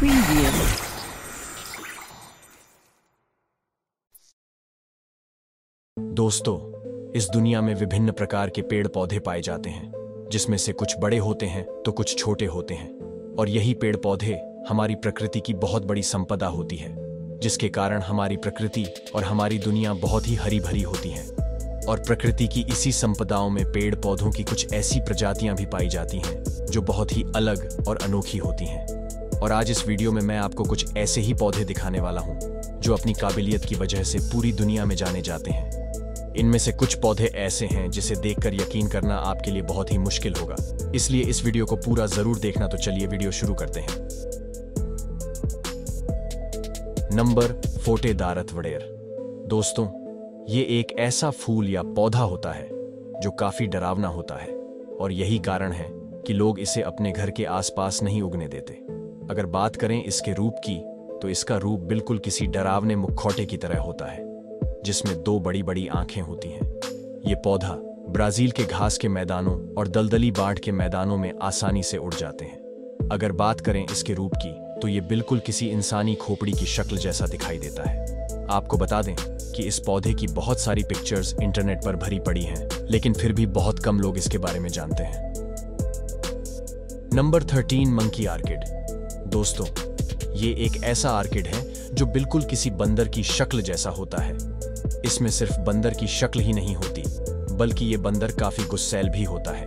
Preview. दोस्तों, इस दुनिया में विभिन्न प्रकार के पेड़ पौधे पाए जाते हैं, जिसमें से कुछ बड़े होते हैं तो कुछ छोटे होते हैं। और यही पेड़ पौधे हमारी प्रकृति की बहुत बड़ी संपदा होती है, जिसके कारण हमारी प्रकृति और हमारी दुनिया बहुत ही हरी भरी होती है। और प्रकृति की इसी संपदाओं में पेड़ पौधों की कुछ ऐसी प्रजातियां भी पाई जाती हैं जो बहुत ही अलग और अनोखी होती हैं। और आज इस वीडियो में मैं आपको कुछ ऐसे ही पौधे दिखाने वाला हूं जो अपनी काबिलियत की वजह से पूरी दुनिया में जाने जाते हैं। इनमें से कुछ पौधे ऐसे हैं जिसे देखकर यकीन करना आपके लिए बहुत ही मुश्किल होगा, इसलिए इस वीडियो को पूरा जरूर देखना। तो चलिए वीडियो शुरू करते हैं। नंबर 40 दारथवडेर। दोस्तों, ये एक ऐसा फूल या पौधा होता है जो काफी डरावना होता है, और यही कारण है कि लोग इसे अपने घर के आसपास नहीं उगने देते। अगर बात करें इसके रूप की, तो इसका रूप बिल्कुल किसी डरावने मुखौटे की तरह होता है, जिसमें दो बड़ी बड़ी आंखें होती हैं। ये पौधा ब्राजील के घास के मैदानों और दलदली बाढ़ के मैदानों में आसानी से उड़ जाते हैं। अगर बात करें इसके रूप की, तो ये बिल्कुल किसी इंसानी खोपड़ी की शक्ल जैसा दिखाई देता है। आपको बता दें कि इस पौधे की बहुत सारी पिक्चर्स इंटरनेट पर भरी पड़ी हैं, लेकिन फिर भी बहुत कम लोग इसके बारे में जानते हैं। Number 13 monkey orchid. दोस्तों, ये एक ऐसा आर्किड है जो बिल्कुल किसी बंदर की शक्ल जैसा होता है। इसमें सिर्फ बंदर की शक्ल ही नहीं होती, बल्कि ये बंदर काफी गुस्सैल भी होता है।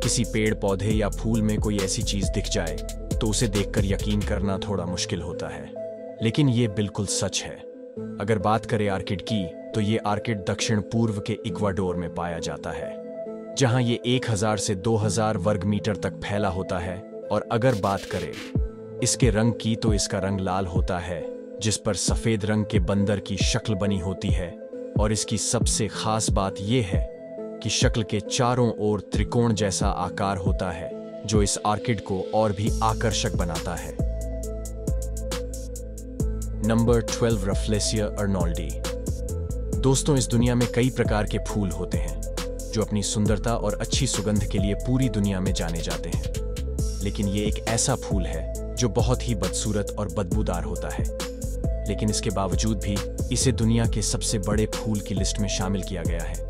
किसी पेड़ पौधे या फूल में कोई ऐसी चीज दिख जाए तो उसे देखकर यकीन करना थोड़ा मुश्किल होता है, लेकिन ये बिल्कुल सच है। अगर बात करें आर्किड की, तो ये आर्किड दक्षिण पूर्व के इक्वाडोर में पाया जाता है, जहां ये 1000 से 2000 वर्ग मीटर तक फैला होता है। और अगर बात करें इसके रंग की, तो इसका रंग लाल होता है, जिस पर सफेद रंग के बंदर की शक्ल बनी होती है। और इसकी सबसे खास बात यह है कि शक्ल के चारों ओर त्रिकोण जैसा आकार होता है, जो इस आर्किड को और भी आकर्षक बनाता है। नंबर 12 रफलेसिया अर्नोल्डी। दोस्तों, इस दुनिया में कई प्रकार के फूल होते हैं जो अपनी सुंदरता और अच्छी सुगंध के लिए पूरी दुनिया में जाने जाते हैं, लेकिन ये एक ऐसा फूल है जो बहुत ही बदसूरत और बदबूदार होता है। लेकिन इसके बावजूद भी इसे दुनिया के सबसे बड़े फूल की लिस्ट में शामिल किया गया है।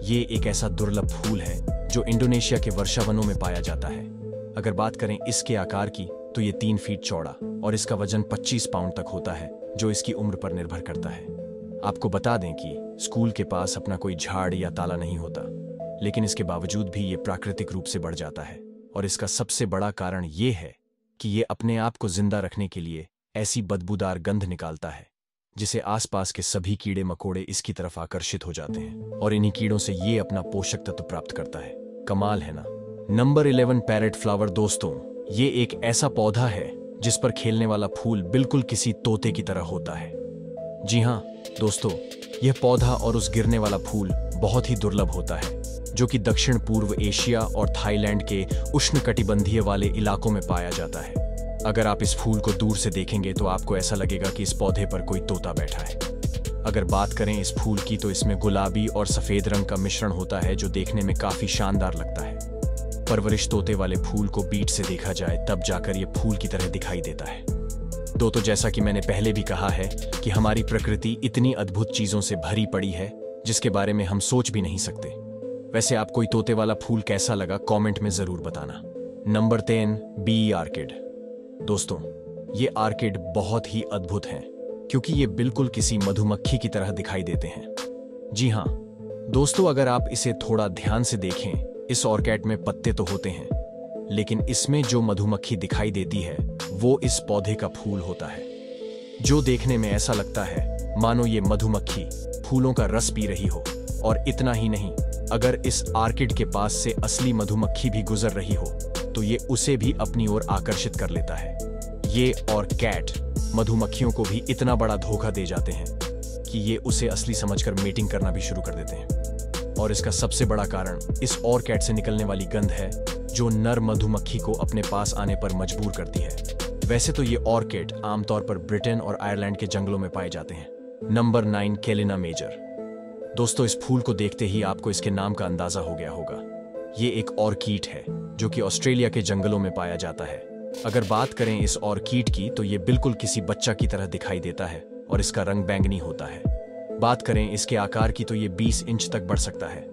ये एक ऐसा दुर्लभ फूल है जो इंडोनेशिया के वर्षावनों में पाया जाता है। अगर बात करें इसके आकार की, तो ये 3 फीट चौड़ा और इसका वजन 25 पाउंड तक होता है, जो इसकी उम्र पर निर्भर करता है। आपको बता दें कि स्कूल के पास अपना कोई झाड़ या ताला नहीं होता, लेकिन इसके बावजूद भी ये प्राकृतिक रूप से बढ़ जाता है। और इसका सबसे बड़ा कारण ये है कि ये अपने आप को जिंदा रखने के लिए ऐसी बदबूदार गंध निकालता है, जिसे आसपास के सभी कीड़े मकोड़े इसकी तरफ आकर्षित हो जाते हैं, और इन्हीं कीड़ों से ये अपना पोषक तत्व प्राप्त करता है। कमाल है ना। Number 11 parrot flower. दोस्तों, ये एक ऐसा पौधा है जिस पर खेलने वाला फूल बिल्कुल किसी तोते की तरह होता है। जी हाँ दोस्तों, यह पौधा और उस गिरने वाला फूल बहुत ही दुर्लभ होता है, जो कि दक्षिण पूर्व एशिया और थाईलैंड के उष्णकटिबंधीय वाले इलाकों में पाया जाता है। अगर आप इस फूल को दूर से देखेंगे तो आपको ऐसा लगेगा कि इस पौधे पर कोई तोता बैठा है। अगर बात करें इस फूल की, तो इसमें गुलाबी और सफेद रंग का मिश्रण होता है, जो देखने में काफी शानदार लगता है। परवरिश तोते वाले फूल को बीट से देखा जाए तब जाकर यह फूल की तरह दिखाई देता है। तो जैसा कि मैंने पहले भी कहा है कि हमारी प्रकृति इतनी अद्भुत चीजों से भरी पड़ी है जिसके बारे में हम सोच भी नहीं सकते। वैसे आपको ये तोते वाला फूल कैसा लगा, कमेंट में जरूर बताना। Number 10 be orchid. दोस्तों, ये आर्किड बहुत ही अद्भुत हैं, क्योंकि ये बिल्कुल किसी मधुमक्खी की तरह दिखाई देते हैं। जी हाँ दोस्तों, अगर आप इसे थोड़ा ध्यान से देखें, इस ऑर्किड में पत्ते तो होते हैं, लेकिन इसमें जो मधुमक्खी दिखाई देती है वो इस पौधे का फूल होता है, जो देखने में ऐसा लगता है मानो ये मधुमक्खी फूलों का रस पी रही हो। और इतना ही नहीं, अगर इस आर्किड के पास से असली मधुमक्खी भी गुजर रही हो तो ये उसे भी अपनी ओर आकर्षित कर लेता है। ये और कैट मधुमक्खियों को भी इतना बड़ा धोखा दे जाते हैं कि ये उसे असली समझकर मेटिंग करना भी शुरू कर देते हैं। और इसका सबसे बड़ा कारण इस ऑर्किड से निकलने वाली गंध है, जो नर मधुमक्खी को अपने पास आने पर मजबूर करती है। वैसे तो ये ऑर्किड आमतौर पर ब्रिटेन और आयरलैंड के जंगलों में पाए जाते हैं। Number 9 कैलिना major. दोस्तों, इस फूल को देखते ही आपको इसके नाम का अंदाजा हो गया होगा। ये एक ऑर्किड है जो कि ऑस्ट्रेलिया के जंगलों में पाया जाता है, अगर बात करें इस ऑर्किड की तो ये बिल्कुल किसी बच्चा की तरह दिखाई देता है और इसका रंग बैंगनी होता है। बात करें इसके आकार की तो ये 20 इंच तक बढ़ सकता है।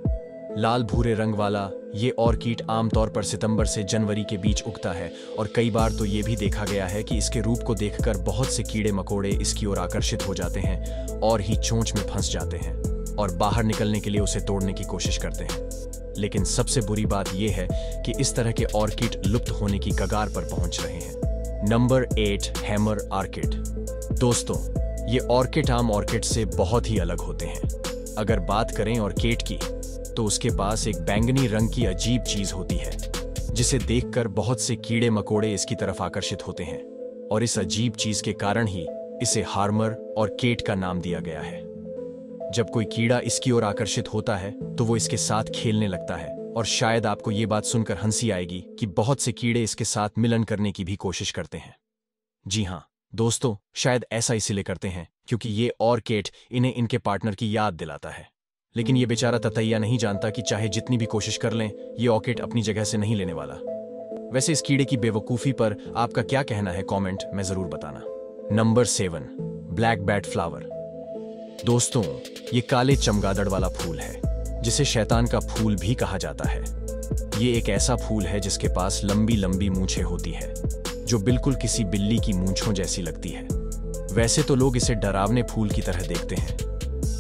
लाल भूरे रंग वाला ये ऑर्किड आमतौर पर सितंबर से जनवरी के बीच उगता है और कई बार तो ये भी देखा गया है कि इसके रूप को देखकर बहुत से कीड़े मकोड़े इसकी ओर आकर्षित हो जाते हैं और ही चोंच में फंस जाते हैं और बाहर निकलने के लिए उसे तोड़ने की कोशिश करते हैं। लेकिन सबसे बुरी बात यह है कि इस तरह के ऑर्किड लुप्त होने की कगार पर पहुंच रहे हैं। Number 8, hammer orchid. दोस्तों, ये ऑर्किड आम ऑर्किड से बहुत ही अलग होते हैं। अगर बात करें ऑर्किड की तो उसके पास एक बैंगनी रंग की अजीब चीज होती है जिसे देखकर बहुत से कीड़े मकोड़े इसकी तरफ आकर्षित होते हैं और इस अजीब चीज के कारण ही इसे हार्मर ऑर्किड का नाम दिया गया है। जब कोई कीड़ा इसकी ओर आकर्षित होता है तो वो इसके साथ खेलने लगता है और शायद आपको ये बात सुनकर हंसी आएगी कि बहुत से कीड़े इसके साथ मिलन करने की भी कोशिश करते हैं। जी हाँ दोस्तों, शायद ऐसा इसीलिए करते हैं क्योंकि ये ऑर्किड इन्हें इनके पार्टनर की याद दिलाता है। लेकिन ये बेचारा ततैया नहीं जानता कि चाहे जितनी भी कोशिश कर लें, ये ऑर्किड अपनी जगह से नहीं लेने वाला। वैसे इस कीड़े की बेवकूफी पर आपका क्या कहना है कमेंट में जरूर बताना। Number 7, black bat flower. दोस्तों, ये काले चमगादड़ वाला फूल है जिसे शैतान का फूल भी कहा जाता है। ये एक ऐसा फूल है जिसके पास लंबी लंबी मूंछें होती है जो बिल्कुल किसी बिल्ली की मूंछों जैसी लगती है। वैसे तो लोग इसे डरावने फूल की तरह देखते हैं,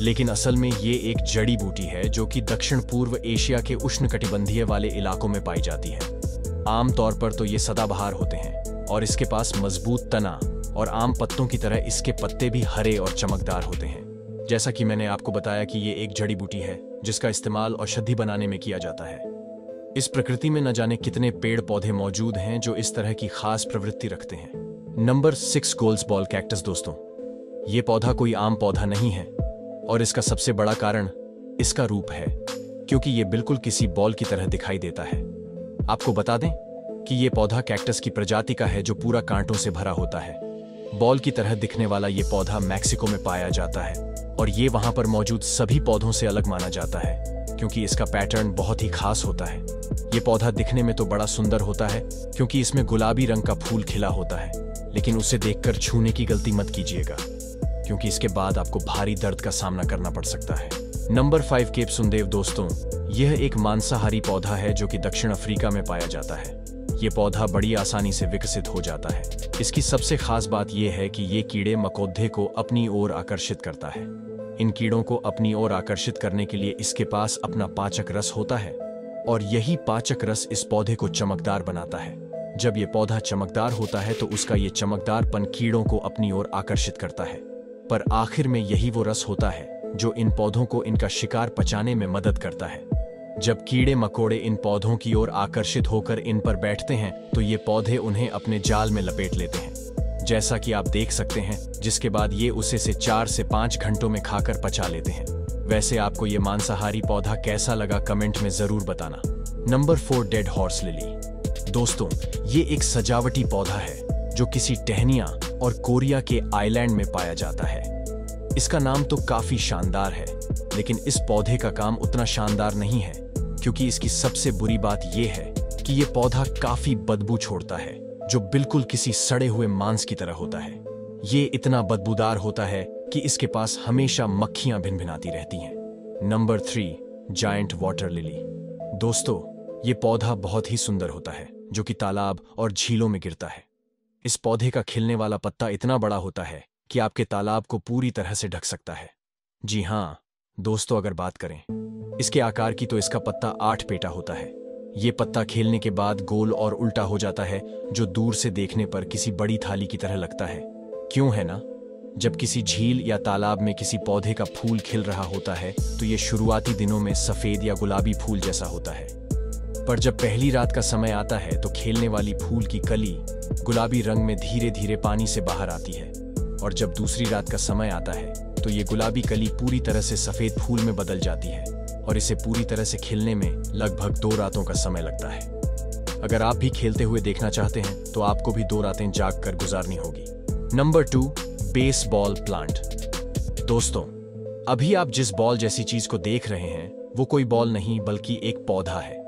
लेकिन असल में ये एक जड़ी बूटी है जो कि दक्षिण पूर्व एशिया के उष्णकटिबंधीय वाले इलाकों में पाई जाती है। आमतौर पर तो ये सदाबहार होते हैं और इसके पास मजबूत तना और आम पत्तों की तरह इसके पत्ते भी हरे और चमकदार होते हैं। जैसा कि मैंने आपको बताया कि ये एक जड़ी बूटी है जिसका इस्तेमाल औषधि बनाने में किया जाता है। इस प्रकृति में न जाने कितने पेड़ पौधे मौजूद हैं जो इस तरह की खास प्रवृत्ति रखते हैं। Number 6, goals ball cactus. दोस्तों, ये पौधा कोई आम पौधा नहीं है और इसका सबसे बड़ा कारण इसका रूप है, क्योंकि ये बिल्कुल किसी बॉल की तरह दिखाई देता है। आपको बता दें कि ये पौधा कैक्टस की प्रजाति का है जो पूरा कांटों से भरा होता है। बॉल की तरह दिखने वाला ये पौधा मैक्सिको में पाया जाता है और ये वहां पर मौजूद सभी पौधों से अलग माना जाता है क्योंकि इसका पैटर्न बहुत ही खास होता है। ये पौधा दिखने में तो बड़ा सुंदर होता है क्योंकि इसमें गुलाबी रंग का फूल खिला होता है, लेकिन उसे देखकर छूने की गलती मत कीजिएगा क्योंकि इसके बाद आपको भारी दर्द का सामना करना पड़ सकता है। नंबर 5, केप सुंदेव। दोस्तों, यह एक मांसाहारी पौधा है जो कि दक्षिण अफ्रीका में पाया जाता है। ये पौधा बड़ी आसानी से विकसित हो जाता है। इसकी सबसे खास बात यह है कि ये कीड़े मकोड़े को अपनी ओर आकर्षित करता है। इन कीड़ों को अपनी ओर आकर्षित करने के लिए इसके पास अपना पाचक रस होता है और यही पाचक रस इस पौधे को चमकदार बनाता है। जब ये पौधा चमकदार होता है तो उसका ये चमकदारपन कीड़ों को अपनी ओर आकर्षित करता है, पर आखिर में यही वो रस होता है जो इन पौधों को इनका शिकार पचाने में मदद करता है। जब कीड़े मकोड़े इन पौधों की ओर आकर्षित होकर इन पर बैठते हैं तो ये पौधे उन्हें अपने जाल में लपेट लेते हैं, जैसा कि आप देख सकते हैं, जिसके बाद ये उसे 4 से 5 घंटों में खाकर पचा लेते हैं। वैसे आपको ये मांसाहारी पौधा कैसा लगा कमेंट में जरूर बताना। Number 4, dead horse lily. दोस्तों, ये एक सजावटी पौधा है जो किसी टहनिया और कोरिया के आइलैंड में पाया जाता है। इसका नाम तो काफी शानदार है, लेकिन इस पौधे का काम उतना शानदार नहीं है क्योंकि इसकी सबसे बुरी बात यह है कि यह पौधा काफी बदबू छोड़ता है जो बिल्कुल किसी सड़े हुए मांस की तरह होता है। ये इतना बदबूदार होता है कि इसके पास हमेशा मक्खियां भिनभिनाती रहती हैं। Number 3, giant water lily. दोस्तों, ये पौधा बहुत ही सुंदर होता है जो कि तालाब और झीलों में गिरता है। इस पौधे का खिलने वाला पत्ता इतना बड़ा होता है कि आपके तालाब को पूरी तरह से ढक सकता है। जी हाँ दोस्तों, अगर बात करें इसके आकार की तो इसका पत्ता 8 पेटा होता है। ये पत्ता खेलने के बाद गोल और उल्टा हो जाता है जो दूर से देखने पर किसी बड़ी थाली की तरह लगता है। क्यों है ना? जब किसी झील या तालाब में किसी पौधे का फूल खिल रहा होता है तो ये शुरुआती दिनों में सफेद या गुलाबी फूल जैसा होता है, पर जब पहली रात का समय आता है तो खेलने वाली फूल की कली गुलाबी रंग में धीरे धीरे पानी से बाहर आती है और जब दूसरी रात का समय आता है तो ये गुलाबी कली पूरी तरह से सफेद फूल में बदल जाती है और इसे पूरी तरह से खिलने में लगभग 2 रातों का समय लगता है। अगर आप भी खेलते हुए देखना चाहते हैं तो आपको भी 2 रातें जाग कर गुजारनी होगी। Number 2, baseball plant. दोस्तों, अभी आप जिस बॉल जैसी चीज को देख रहे हैं वो कोई बॉल नहीं बल्कि एक पौधा है।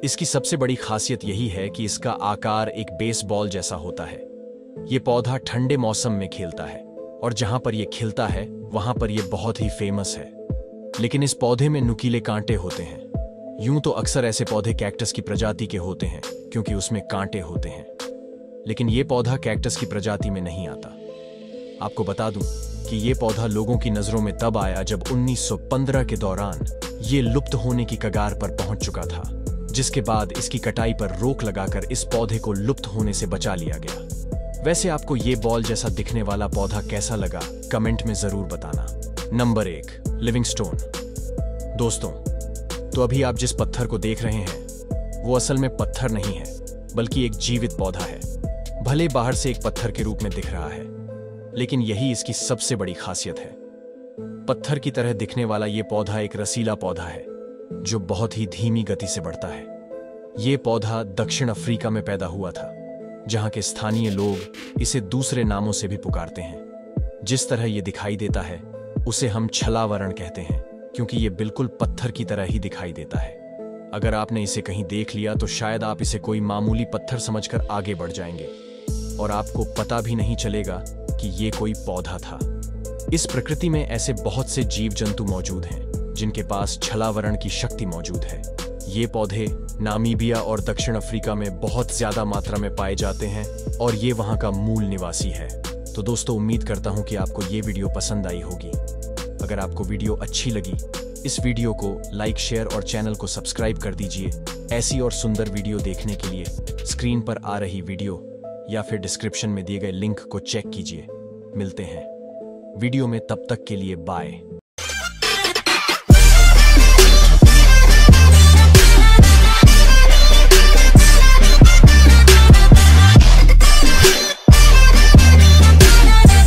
इसकी सबसे बड़ी खासियत यही है कि इसका आकार एक बेसबॉल जैसा होता है। ये पौधा ठंडे मौसम में खिलता है और जहां पर यह खिलता है वहां पर यह बहुत ही फेमस है। लेकिन इस पौधे में नुकीले कांटे होते हैं। यूं तो अक्सर ऐसे पौधे कैक्टस की प्रजाति के होते हैं क्योंकि उसमें कांटे होते हैं, लेकिन यह पौधा कैक्टस की प्रजाति में नहीं आता। आपको बता दूं कि यह पौधा लोगों की नजरों में तब आया जब 1915 के दौरान यह लुप्त होने की कगार पर पहुंच चुका था, जिसके बाद इसकी कटाई पर रोक लगाकर इस पौधे को लुप्त होने से बचा लिया गया। वैसे आपको ये बॉल जैसा दिखने वाला पौधा कैसा लगा, कमेंट में जरूर बताना। Number 1, Livingstone. दोस्तों, तो अभी आप जिस पत्थर को देख रहे हैं वो असल में पत्थर नहीं है, बल्कि एक जीवित पौधा है। भले बाहर से एक पत्थर के रूप में दिख रहा है, लेकिन यही इसकी सबसे बड़ी खासियत है। पत्थर की तरह दिखने वाला ये पौधा एक रसीला पौधा है जो बहुत ही धीमी गति से बढ़ता है। ये पौधा दक्षिण अफ्रीका में पैदा हुआ था, जहां के स्थानीय लोग इसे दूसरे नामों से भी पुकारते हैं। जिस तरह ये दिखाई देता है उसे हम छलावरण कहते हैं, क्योंकि ये बिल्कुल पत्थर की तरह ही दिखाई देता है। अगर आपने इसे कहीं देख लिया तो शायद आप इसे कोई मामूली पत्थर समझकर आगे बढ़ जाएंगे और आपको पता भी नहीं चलेगा कि ये कोई पौधा था। इस प्रकृति में ऐसे बहुत से जीव जंतु मौजूद हैं जिनके पास छलावरण की शक्ति मौजूद है। ये पौधे नामीबिया और दक्षिण अफ्रीका में बहुत ज्यादा मात्रा में पाए जाते हैं और ये वहां का मूल निवासी है। तो दोस्तों, उम्मीद करता हूं कि आपको ये वीडियो पसंद आई होगी। अगर आपको वीडियो अच्छी लगी, इस वीडियो को लाइक, शेयर और चैनल को सब्सक्राइब कर दीजिए। ऐसी और सुंदर वीडियो देखने के लिए स्क्रीन पर आ रही वीडियो या फिर डिस्क्रिप्शन में दिए गए लिंक को चेक कीजिए। मिलते हैं वीडियो में, तब तक के लिए बाय।